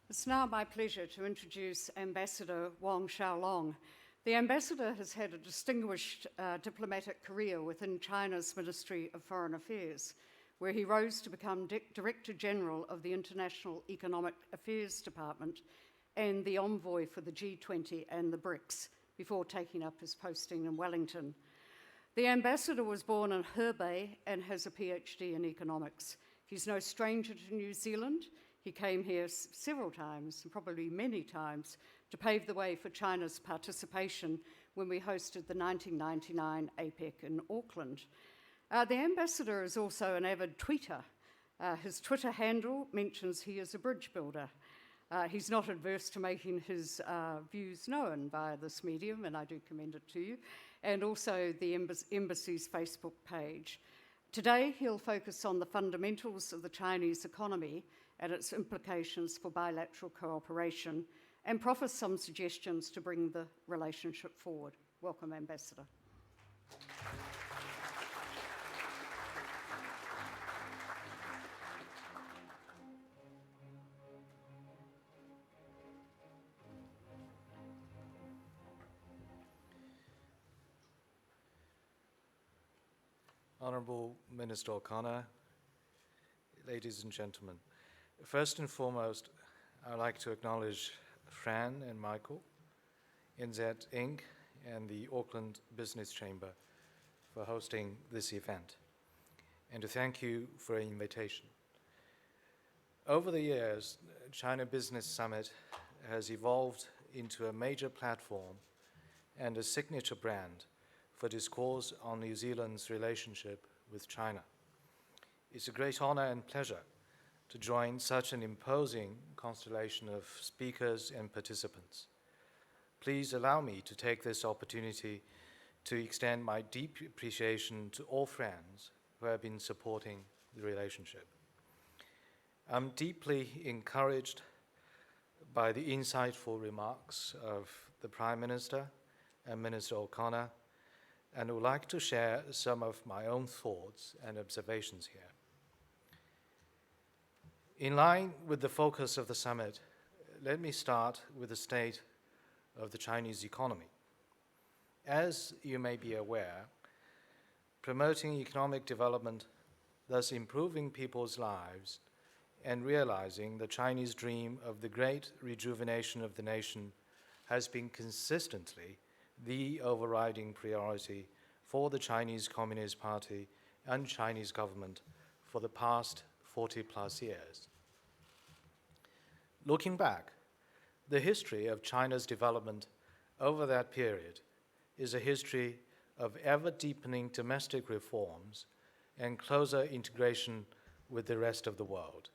It's now my pleasure to introduce Ambassador Wang Xiaolong. The Ambassador has had a distinguished diplomatic career within China's Ministry of Foreign Affairs, where he rose to become Director General of the International Economic Affairs Department and the Envoy for the G20 and the BRICS, before taking up his posting in Wellington. The Ambassador was born in Hebei and has a PhD in economics. He's no stranger to New Zealand. He came here several times, and probably many times, to pave the way for China's participation when we hosted the 1999 APEC in Auckland. The Ambassador is also an avid tweeter. His Twitter handle mentions he is a bridge builder. He's not adverse to making his views known via this medium, and I do commend it to you, and also the Embassy's Facebook page. Today, he'll focus on the fundamentals of the Chinese economy and its implications for bilateral cooperation, and proffer some suggestions to bring the relationship forward. Welcome, Ambassador. Honourable Minister O'Connor, ladies and gentlemen, first and foremost, I'd like to acknowledge Fran and Michael, NZINC, and the Auckland Business Chamber for hosting this event, and to thank you for your invitation. Over the years, China Business Summit has evolved into a major platform and a signature brand for discourse on New Zealand's relationship with China. It's a great honor and pleasure to join such an imposing constellation of speakers and participants. Please allow me to take this opportunity to extend my deep appreciation to all friends who have been supporting the relationship. I'm deeply encouraged by the insightful remarks of the Prime Minister and Minister O'Connor, and would like to share some of my own thoughts and observations here. In line with the focus of the summit, let me start with the state of the Chinese economy. As you may be aware, promoting economic development, thus improving people's lives and realizing the Chinese dream of the great rejuvenation of the nation has been consistently the overriding priority for the Chinese Communist Party and Chinese government for the past 40+ years. Looking back, the history of China's development over that period is a history of ever-deepening domestic reforms and closer integration with the rest of the world.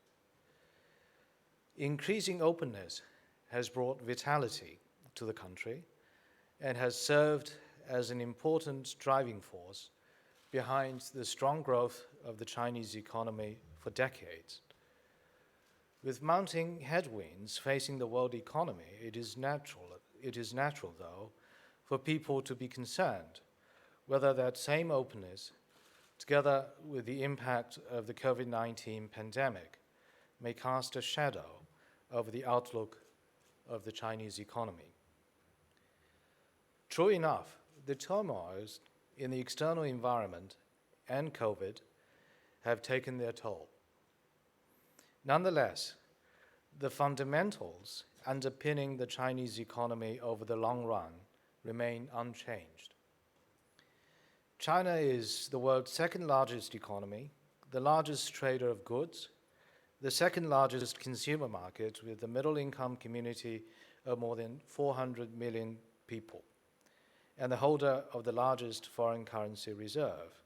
Increasing openness has brought vitality to the country and has served as an important driving force behind the strong growth of the Chinese economy for decades. With mounting headwinds facing the world economy, it is natural, though, for people to be concerned whether that same openness, together with the impact of the COVID-19 pandemic, may cast a shadow over the outlook of the Chinese economy. True enough, the turmoils in the external environment and COVID have taken their toll. Nonetheless, the fundamentals underpinning the Chinese economy over the long run remain unchanged. China is the world's second largest economy, the largest trader of goods, the second largest consumer market with a middle income community of more than 400 million people, and the holder of the largest foreign currency reserve.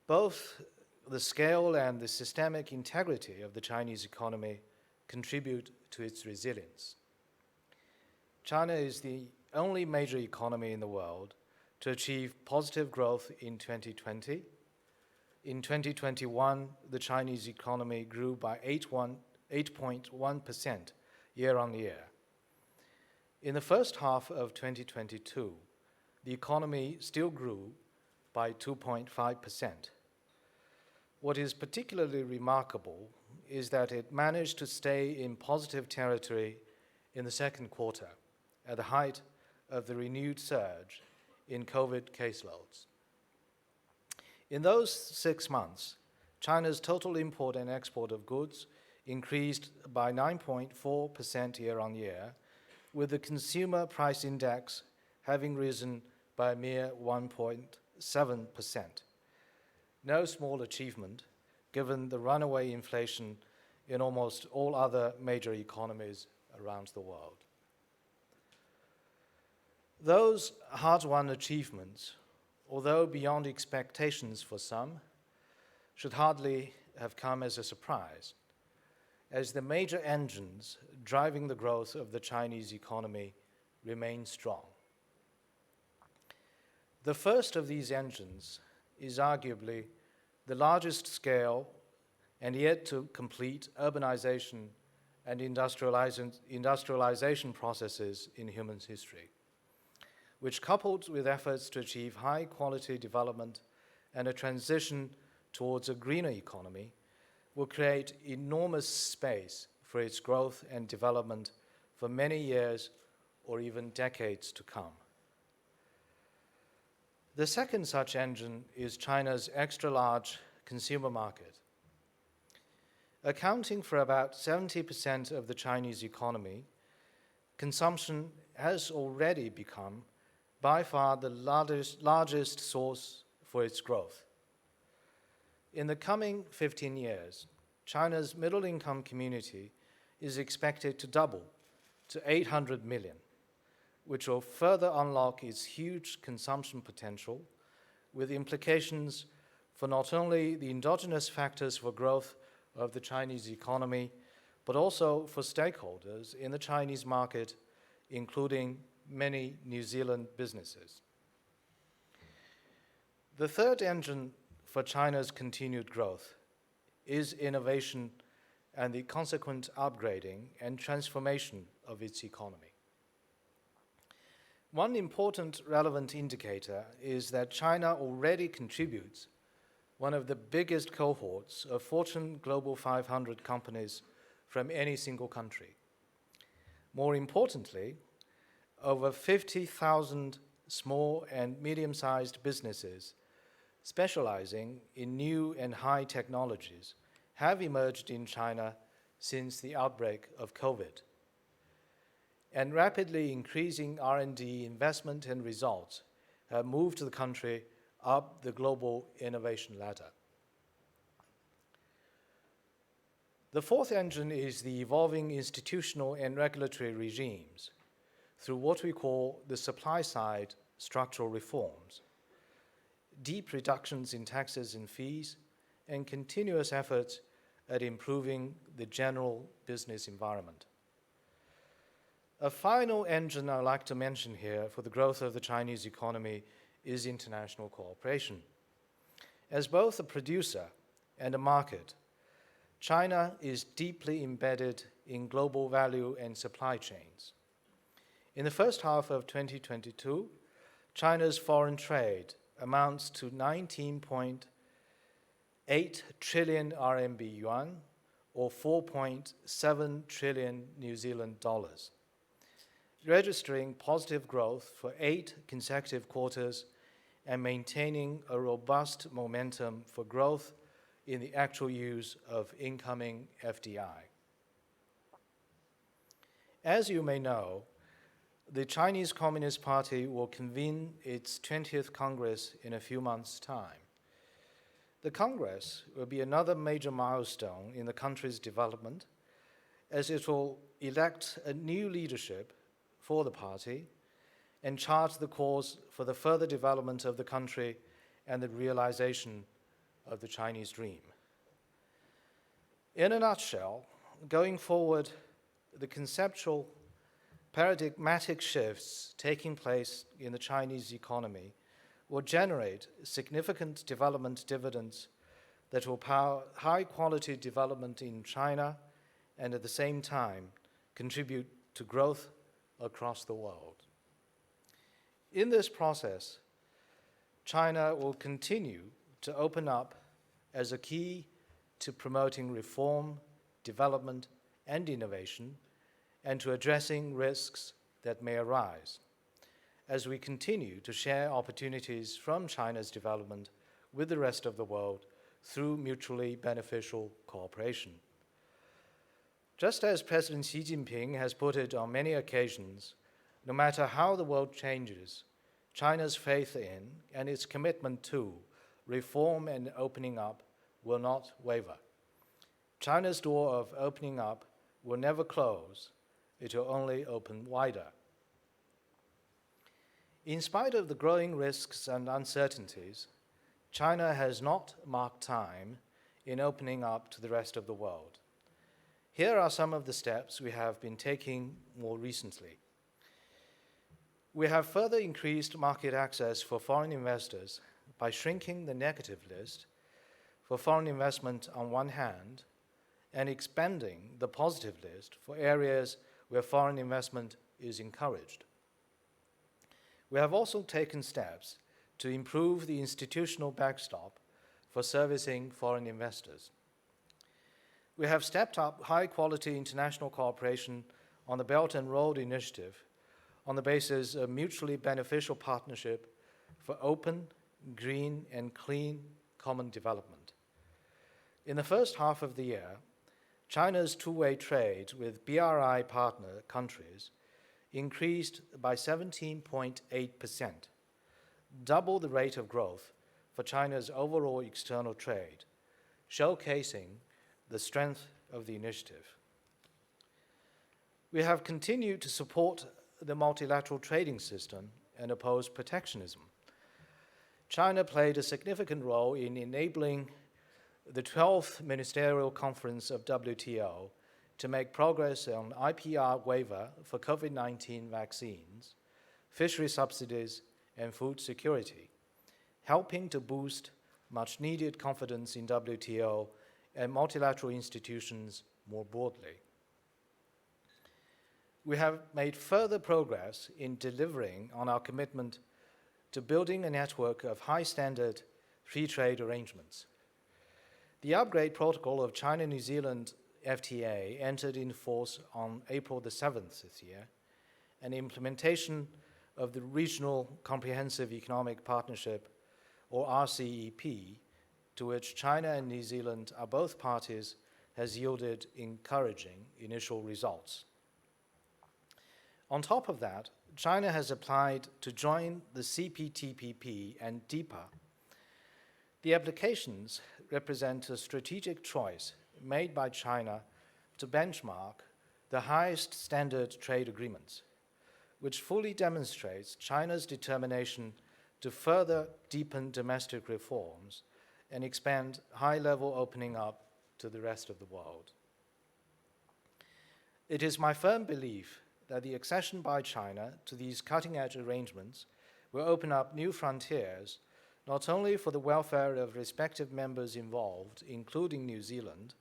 Both the scale and the systemic integrity of the Chinese economy contribute to its resilience. China is the only major economy in the world to achieve positive growth in 2020. In 2021, the Chinese economy grew by 8.1% year-on-year. In the first half of 2022, the economy still grew by 2.5%. What is particularly remarkable is that it managed to stay in positive territory in the second quarter, at the height of the renewed surge in COVID caseloads. In those 6 months, China's total import and export of goods increased by 9.4% year-on-year, with the consumer price index having risen by a mere 1.7%. No small achievement, given the runaway inflation in almost all other major economies around the world. Those hard-won achievements, although beyond expectations for some, should hardly have come as a surprise, as the major engines driving the growth of the Chinese economy remain strong. The first of these engines is arguably the largest scale and yet to complete urbanization and industrialization processes in human history, which, coupled with efforts to achieve high-quality development and a transition towards a greener economy, will create enormous space for its growth and development for many years or even decades to come. The second such engine is China's extra-large consumer market. Accounting for about 70% of the Chinese economy, consumption has already become by far the largest source for its growth. In the coming 15 years, China's middle-income community is expected to double to 800 million, which will further unlock its huge consumption potential, with implications for not only the endogenous factors for growth of the Chinese economy, but also for stakeholders in the Chinese market, including many New Zealand businesses. The third engine for China's continued growth is innovation and the consequent upgrading and transformation of its economy. One important relevant indicator is that China already contributes one of the biggest cohorts of Fortune Global 500 companies from any single country. More importantly, over 50,000 small and medium-sized businesses specializing in new and high technologies have emerged in China since the outbreak of COVID. And rapidly increasing R&D investment and results have moved the country up the global innovation ladder. The fourth engine is the evolving institutional and regulatory regimes through what we call the supply-side structural reforms, deep reductions in taxes and fees, and continuous efforts at improving the general business environment. A final engine I'd like to mention here for the growth of the Chinese economy is international cooperation. As both a producer and a market, China is deeply embedded in global value and supply chains. In the first half of 2022, China's foreign trade amounts to 19.8 trillion RMB yuan, or 4.7 trillion New Zealand dollars, registering positive growth for 8 consecutive quarters and maintaining a robust momentum for growth in the actual use of incoming FDI. As you may know, the Chinese Communist Party will convene its 20th Congress in a few months' time. The Congress will be another major milestone in the country's development, as it will elect a new leadership for the party and chart the course for the further development of the country and the realization of the Chinese dream. In a nutshell, going forward, the conceptual, paradigmatic shifts taking place in the Chinese economy will generate significant development dividends that will power high-quality development in China and at the same time contribute to growth across the world. In this process, China will continue to open up as a key to promoting reform development, and innovation, and to addressing risks that may arise, as we continue to share opportunities from China's development with the rest of the world through mutually beneficial cooperation. Just as President Xi Jinping has put it on many occasions, no matter how the world changes, China's faith in and its commitment to reform and opening up will not waver. China's door of opening up will never close, it will only open wider. In spite of the growing risks and uncertainties, China has not marked time in opening up to the rest of the world. Here are some of the steps we have been taking more recently. We have further increased market access for foreign investors by shrinking the negative list for foreign investment on one hand and expanding the positive list for areas where foreign investment is encouraged. We have also taken steps to improve the institutional backstop for servicing foreign investors. We have stepped up high-quality international cooperation on the Belt and Road Initiative on the basis of mutually beneficial partnership for open, green, and clean common development. In the first half of the year, China's two-way trade with BRI partner countries increased by 17.8%, double the rate of growth for China's overall external trade, showcasing the strength of the initiative. We have continued to support the multilateral trading system and oppose protectionism. China played a significant role in enabling the 12th Ministerial Conference of WTO to make progress on IPR waiver for COVID-19 vaccines, fishery subsidies, and food security, helping to boost much-needed confidence in WTO and multilateral institutions more broadly. We have made further progress in delivering on our commitment to building a network of high-standard free trade arrangements. The upgrade protocol of China-New Zealand FTA entered in force on April the 7th this year, and implementation of the Regional Comprehensive Economic Partnership, or RCEP, to which China and New Zealand are both parties, has yielded encouraging initial results. On top of that, China has applied to join the CPTPP and DIPA. The applications represent a strategic choice made by China to benchmark the highest standard trade agreements, which fully demonstrates China's determination to further deepen domestic reforms and expand high-level opening up to the rest of the world. It is my firm belief that the accession by China to these cutting-edge arrangements will open up new frontiers, not only for the welfare of respective members involved, including New Zealand,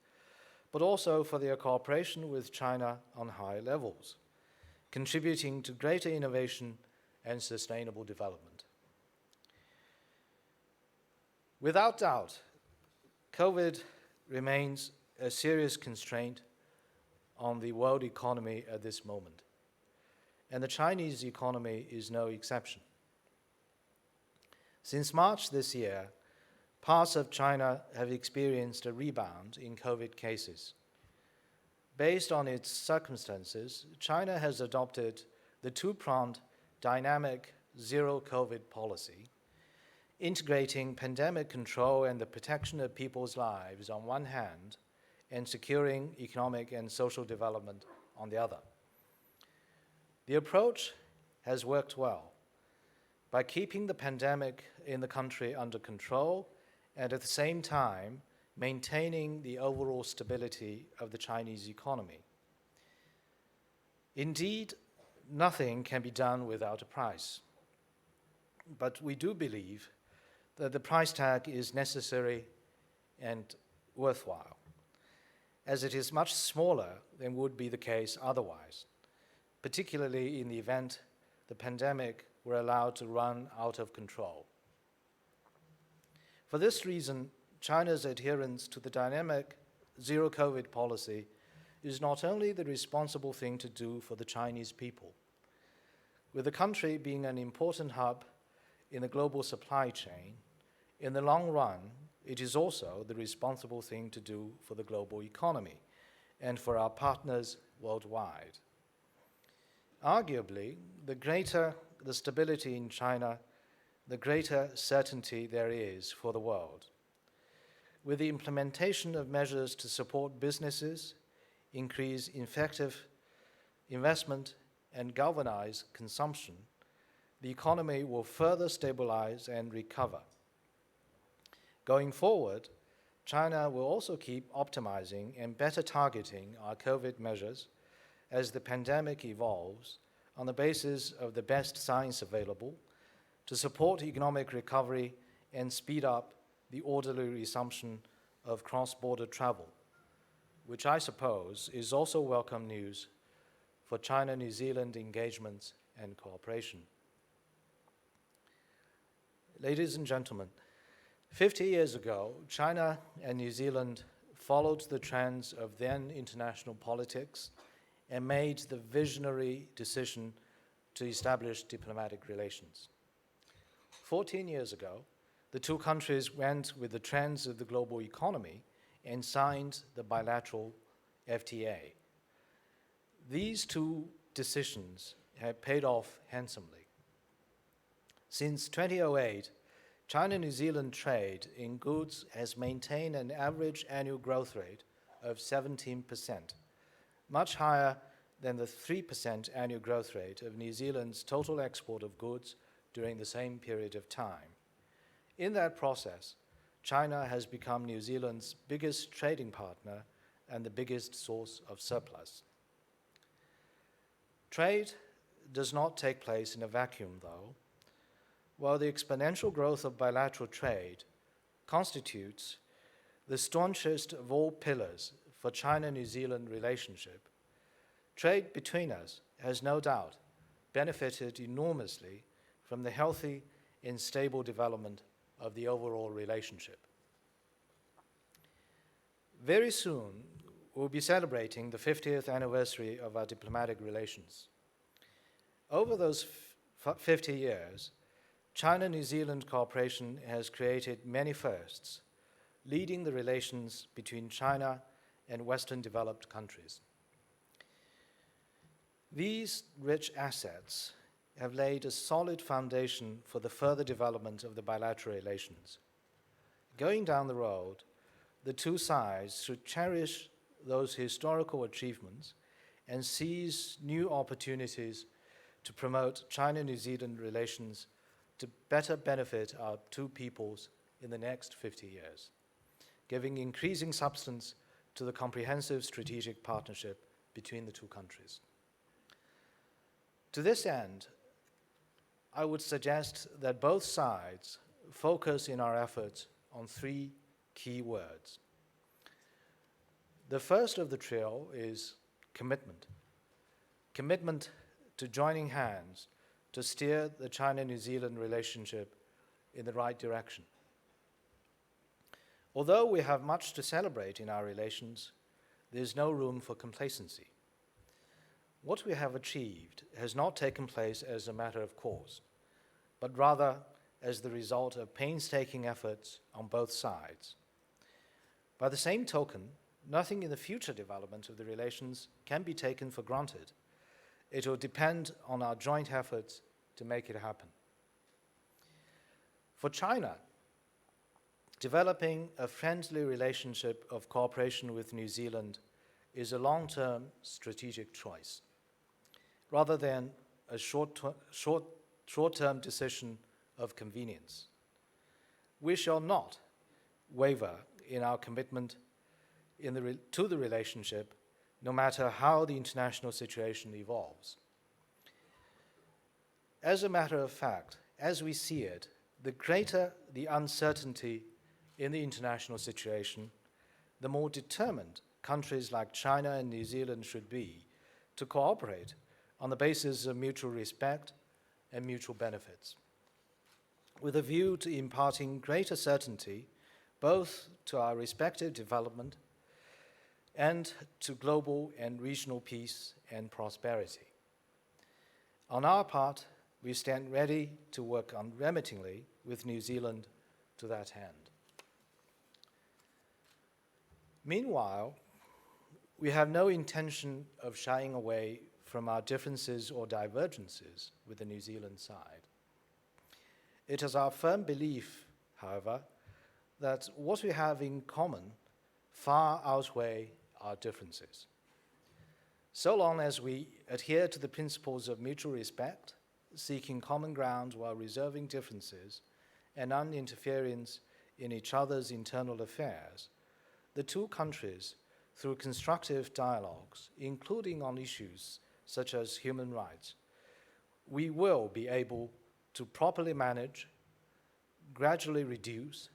but also for their cooperation with China on high levels, contributing to greater innovation and sustainable development. Without doubt, COVID remains a serious constraint on the world economy at this moment, and the Chinese economy is no exception. Since March this year, parts of China have experienced a rebound in COVID cases. Based on its circumstances, China has adopted the two-pronged dynamic zero-COVID policy, integrating pandemic control and the protection of people's lives on one hand, and securing economic and social development on the other. The approach has worked well by keeping the pandemic in the country under control and at the same time maintaining the overall stability of the Chinese economy. Indeed, nothing can be done without a price, but we do believe that the price tag is necessary and worthwhile, as it is much smaller than would be the case otherwise, particularly in the event the pandemic were allowed to run out of control. For this reason, China's adherence to the dynamic zero COVID policy is not only the responsible thing to do for the Chinese people, with the country being an important hub in the global supply chain, in the long run, it is also the responsible thing to do for the global economy and for our partners worldwide. Arguably, the greater the stability in China, the greater certainty there is for the world. With the implementation of measures to support businesses, increase effective investment, and galvanize consumption, the economy will further stabilize and recover. Going forward, China will also keep optimizing and better targeting our COVID measures as the pandemic evolves on the basis of the best science available to support economic recovery and speed up the orderly resumption of cross-border travel, which I suppose is also welcome news for China-New Zealand engagements and cooperation. Ladies and gentlemen, 50 years ago, China and New Zealand followed the trends of then international politics and made the visionary decision to establish diplomatic relations. 14 years ago, the two countries went with the trends of the global economy and signed the bilateral FTA. These two decisions have paid off handsomely. Since 2008, China-New Zealand trade in goods has maintained an average annual growth rate of 17%, much higher than the 3% annual growth rate of New Zealand's total export of goods during the same period of time. In that process, China has become New Zealand's biggest trading partner and the biggest source of surplus. Trade does not take place in a vacuum, though. While the exponential growth of bilateral trade constitutes the staunchest of all pillars for China-New Zealand relationship, trade between us has no doubt benefited enormously from the healthy and stable development of the overall relationship. Very soon, we'll be celebrating the 50th anniversary of our diplomatic relations. Over those 50 years, China-New Zealand cooperation has created many firsts, leading the relations between China and Western developed countries. These rich assets have laid a solid foundation for the further development of the bilateral relations. Going down the road, the two sides should cherish those historical achievements and seize new opportunities to promote China-New Zealand relations to better benefit our two peoples in the next 50 years, giving increasing substance to the comprehensive strategic partnership between the two countries. To this end, I would suggest that both sides focus in our efforts on three key words. The first of the trio is commitment. Commitment to joining hands to steer the China-New Zealand relationship in the right direction. Although we have much to celebrate in our relations, there is no room for complacency. What we have achieved has not taken place as a matter of course, but rather as the result of painstaking efforts on both sides. By the same token, nothing in the future development of the relations can be taken for granted. It will depend on our joint efforts to make it happen. For China, developing a friendly relationship of cooperation with New Zealand is a long-term strategic choice, rather than a short-term decision of convenience. We shall not waver in our commitment to the relationship, no matter how the international situation evolves. As a matter of fact, as we see it, the greater the uncertainty in the international situation, the more determined countries like China and New Zealand should be to cooperate on the basis of mutual respect and mutual benefits, with a view to imparting greater certainty both to our respective development and to global and regional peace and prosperity. On our part, we stand ready to work unremittingly with New Zealand to that end. Meanwhile, we have no intention of shying away from our differences or divergences with the New Zealand side. It is our firm belief, however, that what we have in common far outweigh our differences. So long as we adhere to the principles of mutual respect, seeking common ground while reserving differences and non-interference in each other's internal affairs, the two countries, through constructive dialogues, including on issues such as human rights, we will be able to properly manage, gradually reduce,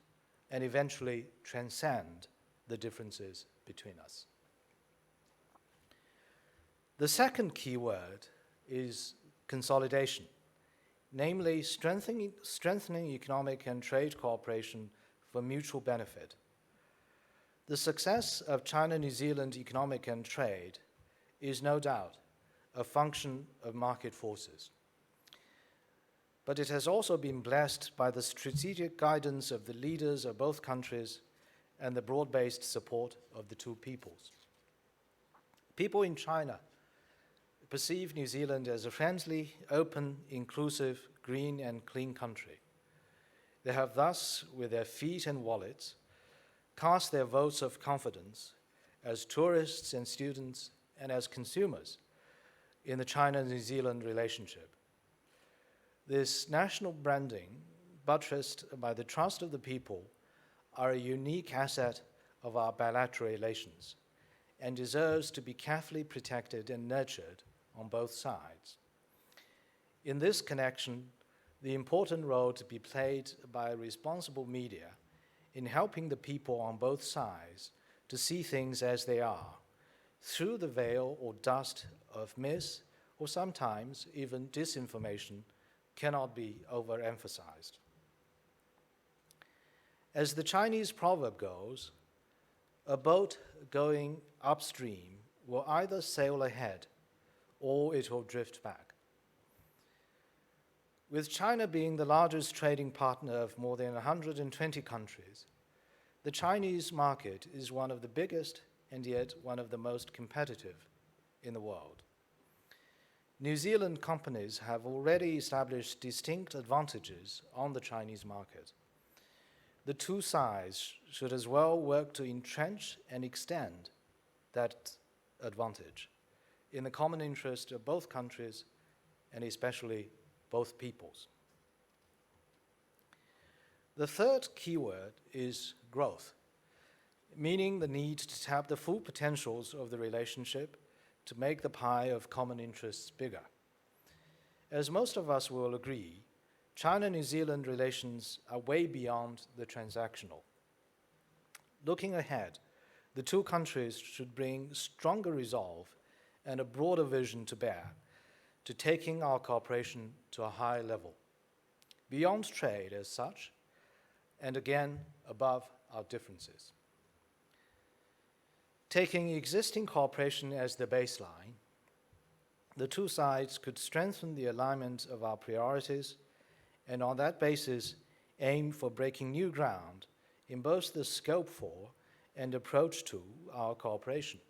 and eventually transcend the differences between us. The second key word is consolidation, namely strengthening economic and trade cooperation for mutual benefit. The success of China-New Zealand economic and trade is no doubt a function of market forces. But it has also been blessed by the strategic guidance of the leaders of both countries and the broad-based support of the two peoples. People in China perceive New Zealand as a friendly, open, inclusive, green and clean country. They have thus, with their feet and wallets, cast their votes of confidence as tourists and students and as consumers in the China-New Zealand relationship. This national branding, buttressed by the trust of the people, are a unique asset of our bilateral relations and deserves to be carefully protected and nurtured on both sides. In this connection, the important role to be played by responsible media in helping the people on both sides to see things as they are, through the veil or dust of mis- or sometimes even disinformation, cannot be overemphasized. As the Chinese proverb goes, a boat going upstream will either sail ahead or it will drift back. With China being the largest trading partner of more than 120 countries, the Chinese market is one of the biggest and yet one of the most competitive in the world. New Zealand companies have already established distinct advantages on the Chinese market. The two sides should as well work to entrench and extend that advantage in the common interest of both countries and especially both peoples. The third keyword is growth, meaning the need to tap the full potentials of the relationship to make the pie of common interests bigger. As most of us will agree, China-New Zealand relations are way beyond the transactional. Looking ahead, the two countries should bring stronger resolve and a broader vision to bear to taking our cooperation to a high level, beyond trade as such, and again, above our differences. Taking existing cooperation as the baseline, the two sides could strengthen the alignment of our priorities and on that basis aim for breaking new ground in both the scope for and approach to our cooperation.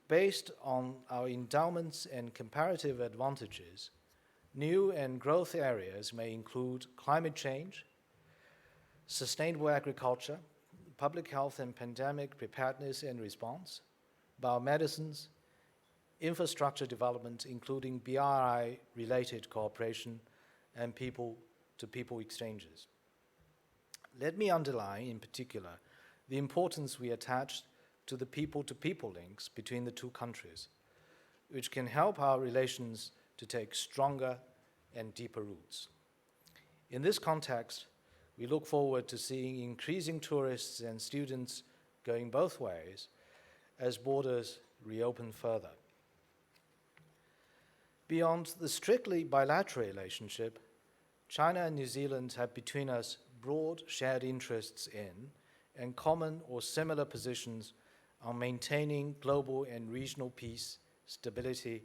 Based on our endowments and comparative advantages, new and growth areas may include climate change, sustainable agriculture, public health and pandemic preparedness and response, biomedicines, infrastructure development, including BRI-related cooperation, and people-to-people exchanges. Let me underline, in particular, the importance we attach to the people-to-people links between the two countries, which can help our relations to take stronger and deeper roots. In this context, we look forward to seeing increasing tourists and students going both ways as borders reopen further. Beyond the strictly bilateral relationship, China and New Zealand have between us broad shared interests in and common or similar positions on maintaining global and regional peace, stability,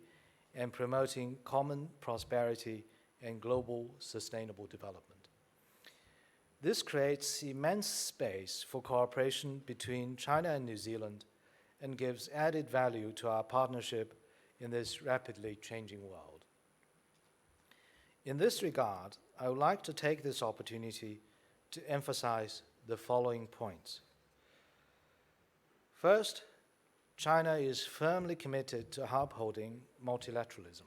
and promoting common prosperity and global sustainable development. This creates immense space for cooperation between China and New Zealand and gives added value to our partnership in this rapidly changing world. In this regard, I would like to take this opportunity to emphasize the following points. First, China is firmly committed to upholding multilateralism.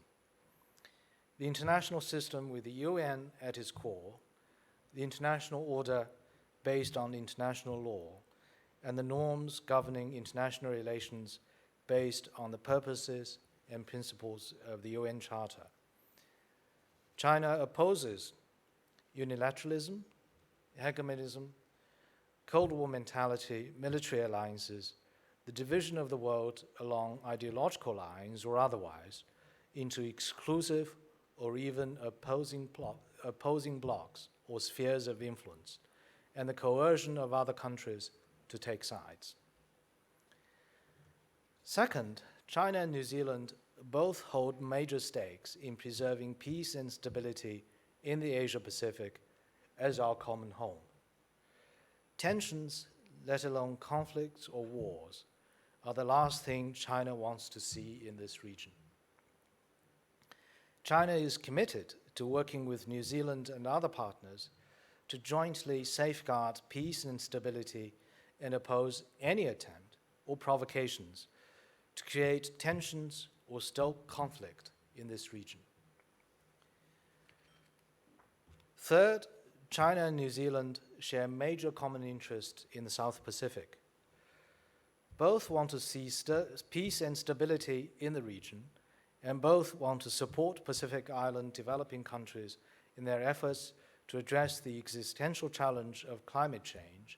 The international system with the UN at its core, the international order based on international law, and the norms governing international relations based on the purposes and principles of the UN Charter. China opposes unilateralism, hegemonism, Cold War mentality, military alliances, the division of the world along ideological lines or otherwise into exclusive or even opposing blocks or spheres of influence, and the coercion of other countries to take sides. Second, China and New Zealand both hold major stakes in preserving peace and stability in the Asia-Pacific as our common home. Tensions, let alone conflicts or wars, are the last thing China wants to see in this region. China is committed to working with New Zealand and other partners to jointly safeguard peace and stability and oppose any attempt or provocations to create tensions or stoke conflict in this region. Third, China and New Zealand share major common interests in the South Pacific. Both want to see peace and stability in the region, and both want to support Pacific Island developing countries in their efforts to address the existential challenge of climate change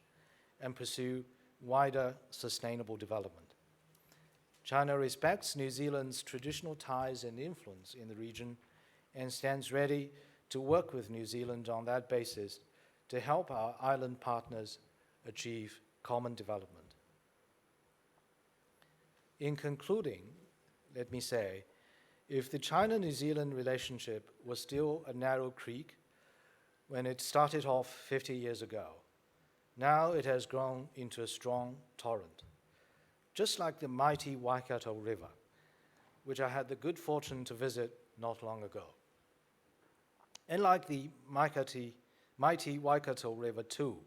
and pursue wider sustainable development. China respects New Zealand's traditional ties and influence in the region and stands ready to work with New Zealand on that basis to help our island partners achieve common development. In concluding, let me say, if the China-New Zealand relationship was still a narrow creek when it started off 50 years ago, now it has grown into a strong torrent, just like the mighty Waikato River, which I had the good fortune to visit not long ago. And like the mighty Waikato River too,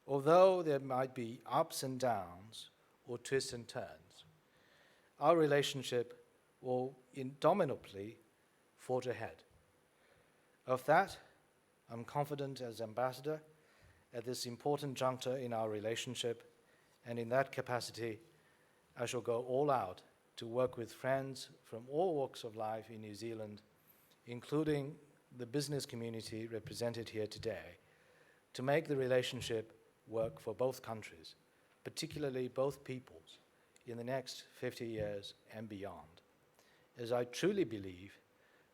although there might be ups and downs or twists and turns, our relationship will indomitably forge ahead. Of that, I'm confident as ambassador at this important juncture in our relationship, and in that capacity, I shall go all out to work with friends from all walks of life in New Zealand, including the business community represented here today, to make the relationship work for both countries, particularly both peoples, in the next 50 years and beyond, as I truly believe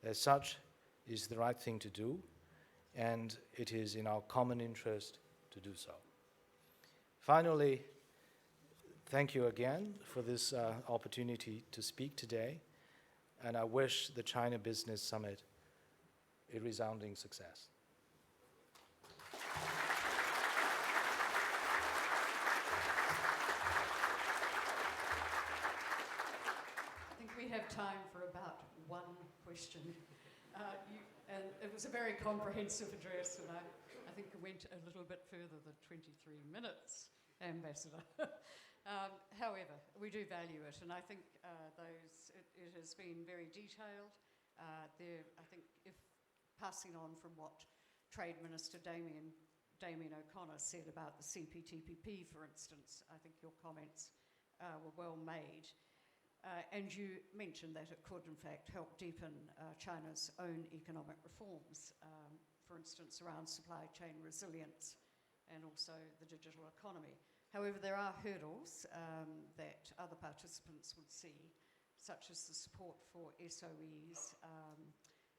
that such is the right thing to do, and it is in our common interest to do so. Finally, thank you again for this opportunity to speak today, and I wish the China Business Summit a resounding success. I think we have time for about one question. And it was a very comprehensive address, and I think it went a little bit further than 23 minutes, Ambassador. However, we do value it, and I think it has been very detailed. I think if passing on from what Trade Minister Damien O'Connor said about the CPTPP, for instance, I think your comments were well made. And you mentioned that it could, in fact, help deepen China's own economic reforms, for instance, around supply chain resilience and also the digital economy. However, there are hurdles that other participants would see, such as the support for SOEs,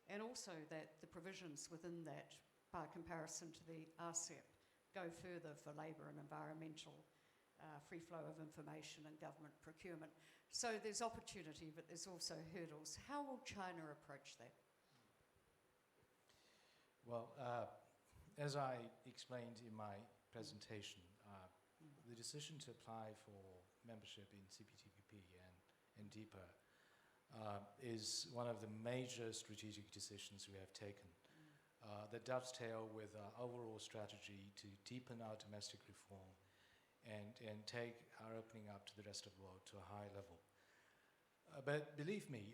and also that the provisions within that, by comparison to the RCEP, go further for labour and environmental free flow of information and government procurement. So there's opportunity, but there's also hurdles. How will China approach that? Well, as I explained in my presentation, the decision to apply for membership in CPTPP and DEPA is one of the major strategic decisions we have taken that dovetail with our overall strategy to deepen our domestic reform and take our opening up to the rest of the world to a high level. But believe me,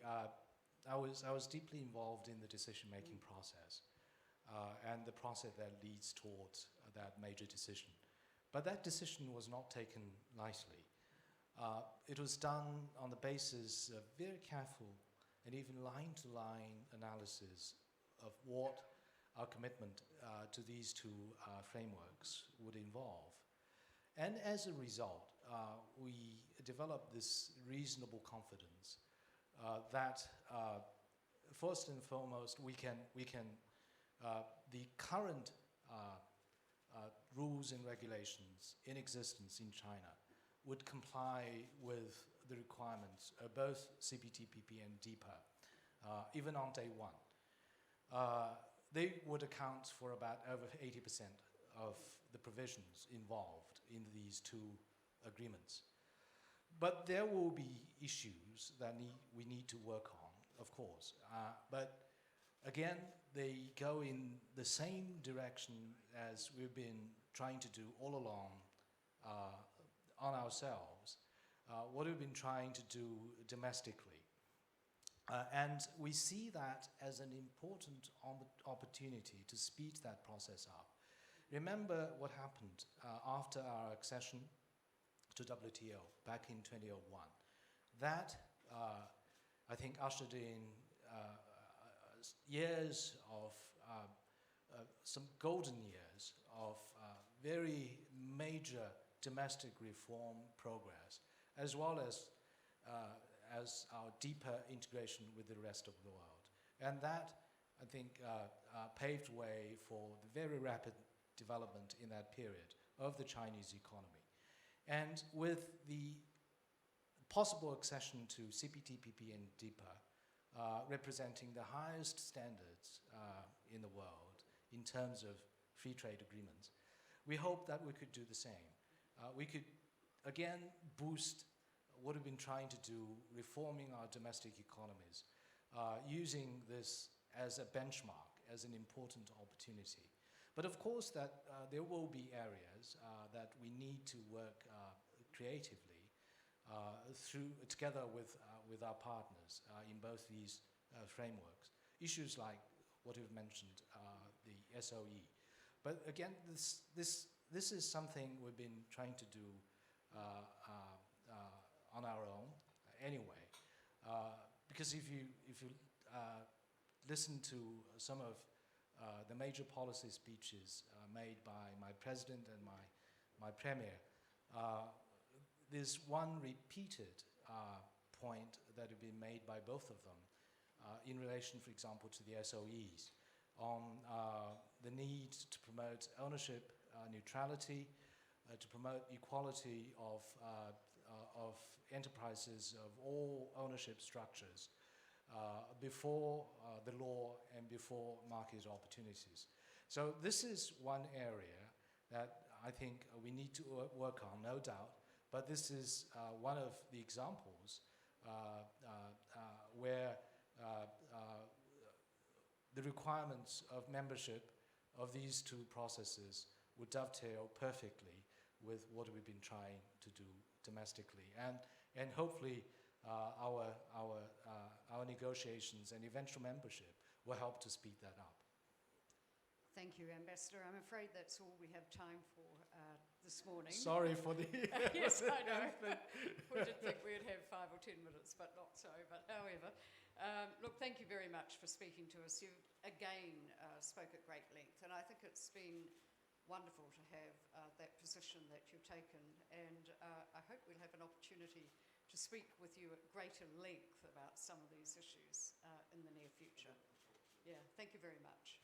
I was deeply involved in the decision-making process and the process that leads towards that major decision. But that decision was not taken lightly. It was done on the basis of very careful and even line-to-line analysis of what our commitment to these two frameworks would involve. And as a result, we developed this reasonable confidence that first and foremost, the current rules and regulations in existence in China would comply with the requirements of both CPTPP and DEPA, even on day one. They would account for about over 80% of the provisions involved in these two agreements. But there will be issues that we need to work on, of course. But again, they go in the same direction as we've been trying to do all along on ourselves, what we've been trying to do domestically. And we see that as an important opportunity to speed that process up. Remember what happened after our accession to WTO back in 2001. That, I think, ushered in years of some golden years of very major domestic reform progress, as well as our deeper integration with the rest of the world. And that, I think, paved way for the very rapid development in that period of the Chinese economy. And with the possible accession to CPTPP and DEPA, representing the highest standards in the world in terms of free trade agreements, we hope that we could do the same. We could, again, boost what we've been trying to do, reforming our domestic economies, using this as a benchmark, as an important opportunity. But of course, that there will be areas that we need to work creatively together with our partners in both these frameworks. Issues like what we've mentioned, the SOE. But again, this is something we've been trying to do on our own anyway. Because if you listen to some of the major policy speeches made by my president and my premier, there's one repeated point that has been made by both of them in relation, for example, to the SOEs on the need to promote ownership neutrality, to promote equality of enterprises of all ownership structures before the law and before market opportunities. So this is one area that I think we need to work on, no doubt, but this is one of the examples where the requirements of membership of these two processes would dovetail perfectly with what we've been trying to do domestically. And hopefully our negotiations and eventual membership will help to speed that up. Thank you, Ambassador. I'm afraid that's all we have time for this morning. Sorry for the... Yes, I know. We did think we'd have 5 or 10 minutes, but not so. But however, look, thank you very much for speaking to us. You again spoke at great length, and I think it's been wonderful to have that position that you've taken, and I hope we'll have an opportunity to speak with you at greater length about some of these issues in the near future. Yeah, thank you very much.